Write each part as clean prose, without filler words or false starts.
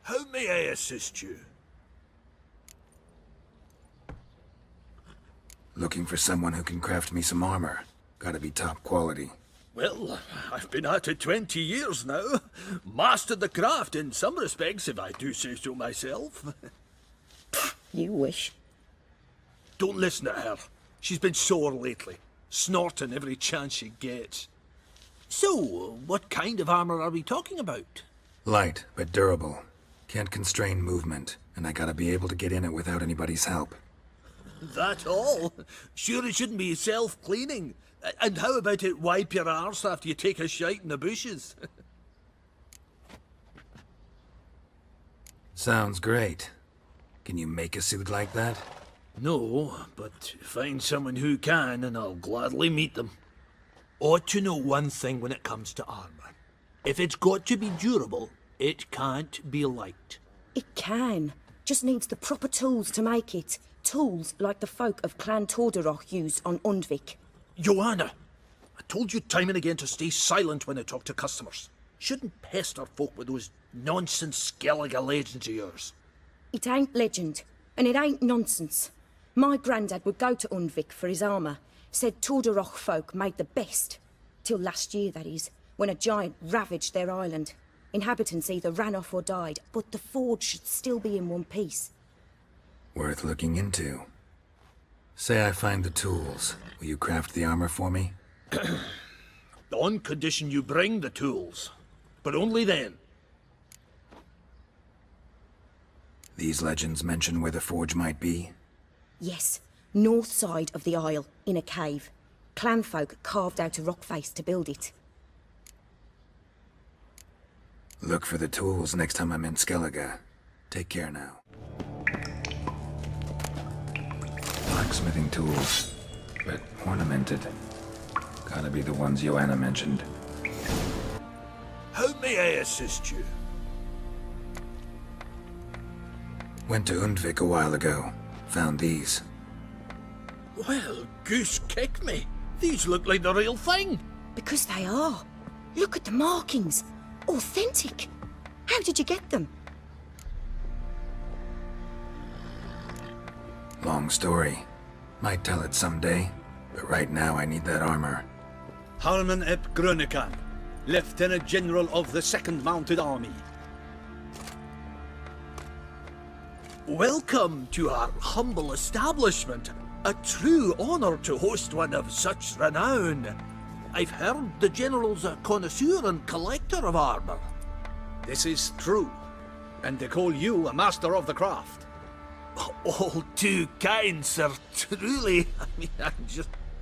How may I assist you? Looking for someone who can craft me some armor. Gotta be top quality. Well, I've been at it 20 years now. Mastered the craft in some respects, if I do say so myself. You wish. Don't listen to her. She's been sore lately, snorting every chance she gets. So, what kind of armor are we talking about? Light, but durable. Can't constrain movement, and I gotta be able to get in it without anybody's help. That all? Sure it shouldn't be self-cleaning. And how about it wipe your arse after you take a shite in the bushes? Sounds great. Can you make a suit like that? No, but find someone who can and I'll gladly meet them. Ought to know one thing when it comes to armor. If it's got to be durable, it can't be light. It can. Just needs the proper tools to make it. Tools like the folk of Clan Tordarroch used on Undvik. Joanna, I told you time and again to stay silent when I talk to customers. Shouldn't pester folk with those nonsense Skellige legends of yours. It ain't legend, and it ain't nonsense. My granddad would go to Undvik for his armour. Said Tordarroch folk made the best. Till last year, that is, when a giant ravaged their island. Inhabitants either ran off or died, but the forge should still be in one piece. Worth looking into. Say I find the tools. Will you craft the armor for me? On condition you bring the tools. But only then. These legends mention where the forge might be? Yes, north side of the isle, in a cave. Clanfolk carved out a rock face to build it. Look for the tools next time I'm in Skellige. Take care now. Blacksmithing tools, but ornamented. Gotta be the ones Joanna mentioned. How may I assist you? Went to Undvik a while ago. Found these. Well, goose kick me. These look like the real thing. Because they are. Look at the markings. Authentic. How did you get them? Long story. Might tell it someday, but right now I need that armor. Harman ep Grönekan, Lieutenant General of the 2nd Mounted Army. Welcome to our humble establishment. A true honor to host one of such renown. I've heard the General's a connoisseur and collector of armor. This is true, and they call you a master of the craft. All too kind, sir. Truly.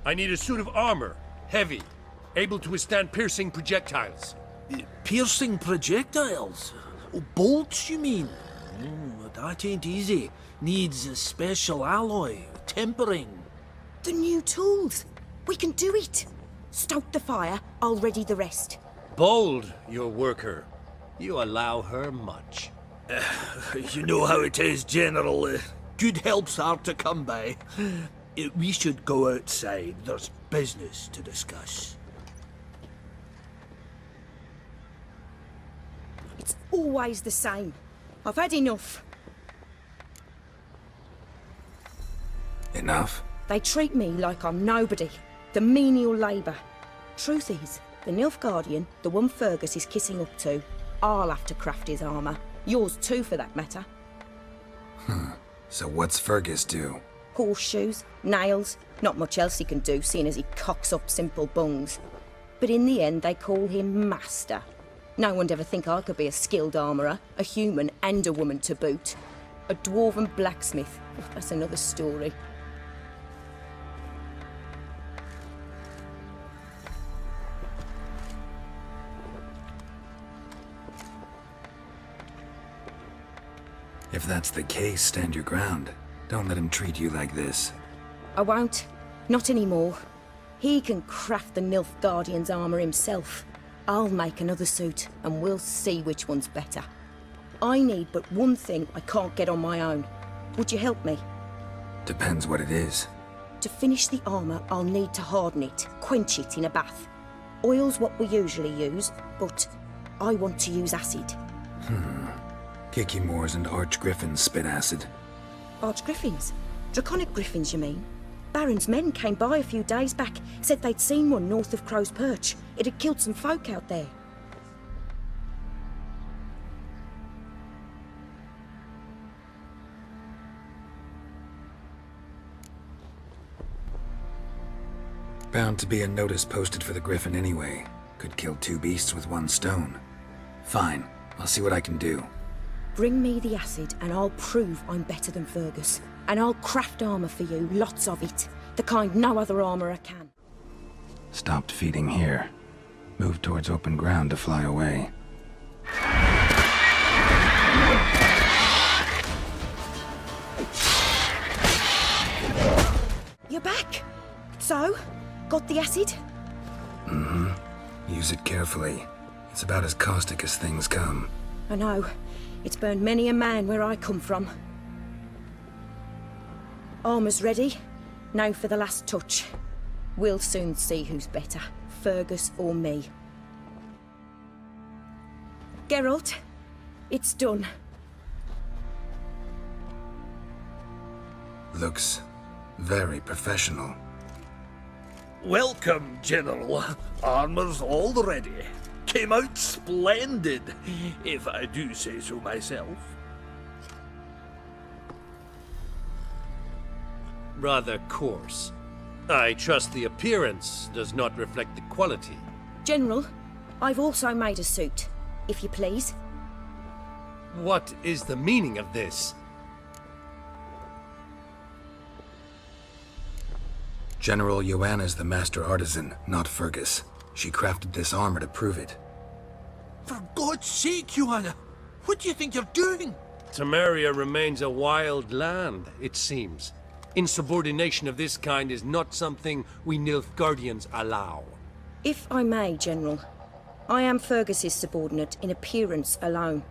I need a suit of armor. Heavy. Able to withstand piercing projectiles. Piercing projectiles? Oh, bolts, you mean? Oh, that ain't easy. Needs a special alloy, tempering. The new tools. We can do it. Stoke the fire, I'll ready the rest. Bold, your worker. You allow her much. You know how it is, General. Good help's hard to come by. We should go outside. There's business to discuss. It's always the same. I've had enough. Enough? They treat me like I'm nobody. The menial labour. Truth is, the Nilfgaardian, the one Fergus is kissing up to, I'll have to craft his armour. Yours too, for that matter. So what's Fergus do? Horseshoes, nails, not much else he can do, seeing as he cocks up simple bungs. But in the end, they call him Master. No one'd ever think I could be a skilled armourer, a human and a woman to boot. A dwarven blacksmith, that's another story. If that's the case, stand your ground. Don't let him treat you like this. I won't. Not anymore. He can craft the Nilfgaardian's armour himself. I'll make another suit, and we'll see which one's better. I need but one thing I can't get on my own. Would you help me? Depends what it is. To finish the armour, I'll need to harden it, quench it in a bath. Oil's what we usually use, but I want to use acid. Kikimors and arch-griffins spit acid. Archgriffins? Draconic griffins, you mean? Baron's men came by a few days back, said they'd seen one north of Crow's Perch. It had killed some folk out there. Bound to be a notice posted for the griffin anyway. Could kill two beasts with one stone. Fine, I'll see what I can do. Bring me the acid and I'll prove I'm better than Fergus. And I'll craft armour for you, lots of it. The kind no other armourer can. Stopped feeding here. Moved towards open ground to fly away. You're back? So? Got the acid? Mm-hmm. Use it carefully. It's about as caustic as things come. I know. It's burned many a man where I come from. Armour's ready. Now for the last touch. We'll soon see who's better, Fergus or me. Geralt, it's done. Looks very professional. Welcome, General. Armour's all ready. Came out splendid, if I do say so myself. Rather coarse. I trust the appearance does not reflect the quality. General, I've also made a suit, if you please. What is the meaning of this? General Joanna's the master artisan, not Fergus. She crafted this armor to prove it. For God's sake, Joanna, what do you think you're doing? Temeria remains a wild land, it seems. Insubordination of this kind is not something we Nilfgaardians allow. If I may, General, I am Fergus's subordinate in appearance alone.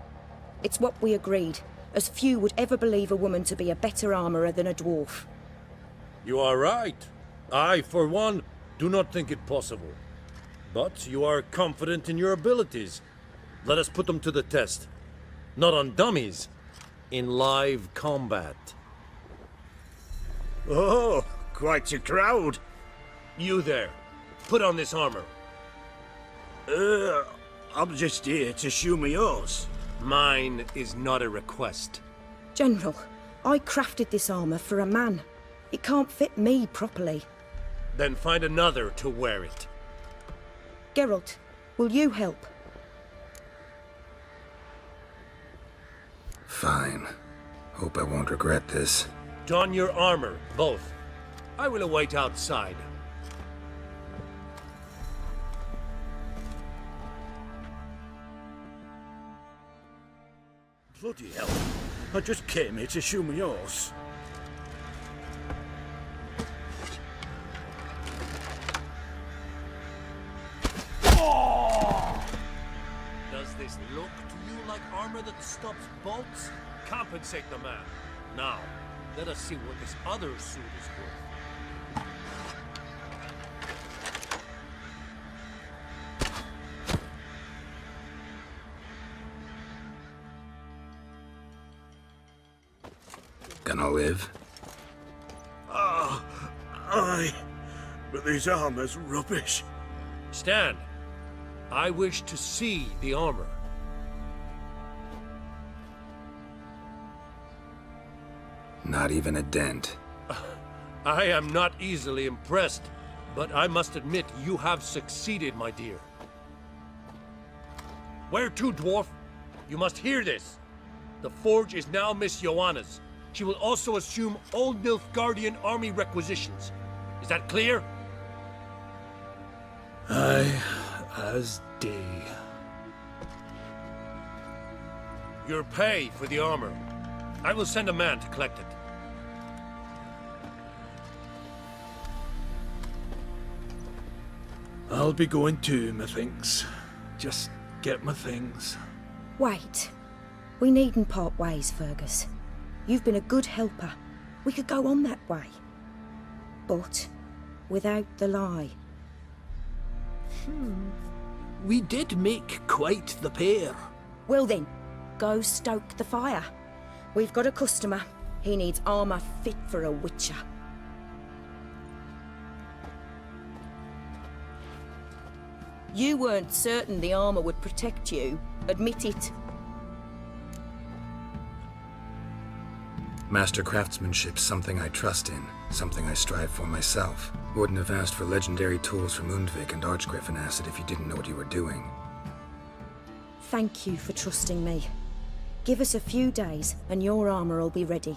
It's what we agreed, as few would ever believe a woman to be a better armourer than a dwarf. You are right. I, for one, do not think it possible. But you are confident in your abilities. Let us put them to the test. Not on dummies, in live combat. Oh, quite a crowd. You there, put on this armor. I'm just here to show me yours. Mine is not a request. General, I crafted this armour for a man. It can't fit me properly. Then find another to wear it. Geralt, will you help? Fine. Hope I won't regret this. Don your armor, both. I will await outside. Bloody hell. I just came here to show me yours. Does this look to you like armor that stops bolts? Compensate the man. Now, let us see what this other suit is worth. Gonna live? Aye, but this armor's rubbish. Stand. I wish to see the armor. Not even a dent. I am not easily impressed, but I must admit you have succeeded, my dear. Where to, dwarf? You must hear this. The forge is now Miss Joanna's. She will also assume all Nilfgaardian army requisitions. Is that clear? Aye, as day. Your pay for the armor. I will send a man to collect it. I'll be going too, methinks. Just get my things. Wait. We needn't part ways, Fergus. You've been a good helper. We could go on that way. But without the lie. We did make quite the pair. Well then, go stoke the fire. We've got a customer. He needs armour fit for a witcher. You weren't certain the armour would protect you. Admit it. Master craftsmanship's something I trust in, something I strive for myself. Wouldn't have asked for legendary tools from Undvik and Archgriffin Acid if you didn't know what you were doing. Thank you for trusting me. Give us a few days and your armour will be ready.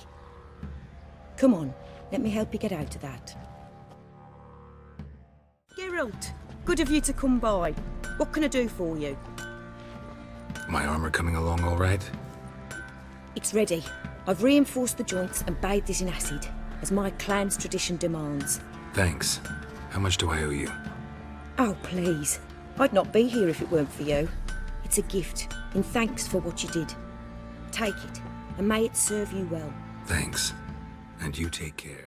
Come on, let me help you get out of that. Geralt, good of you to come by. What can I do for you? My armor coming along all right? It's ready. I've reinforced the joints and bathed it in acid, as my clan's tradition demands. Thanks. How much do I owe you? Oh, please. I'd not be here if it weren't for you. It's a gift, in thanks for what you did. Take it, and may it serve you well. Thanks. And you take care.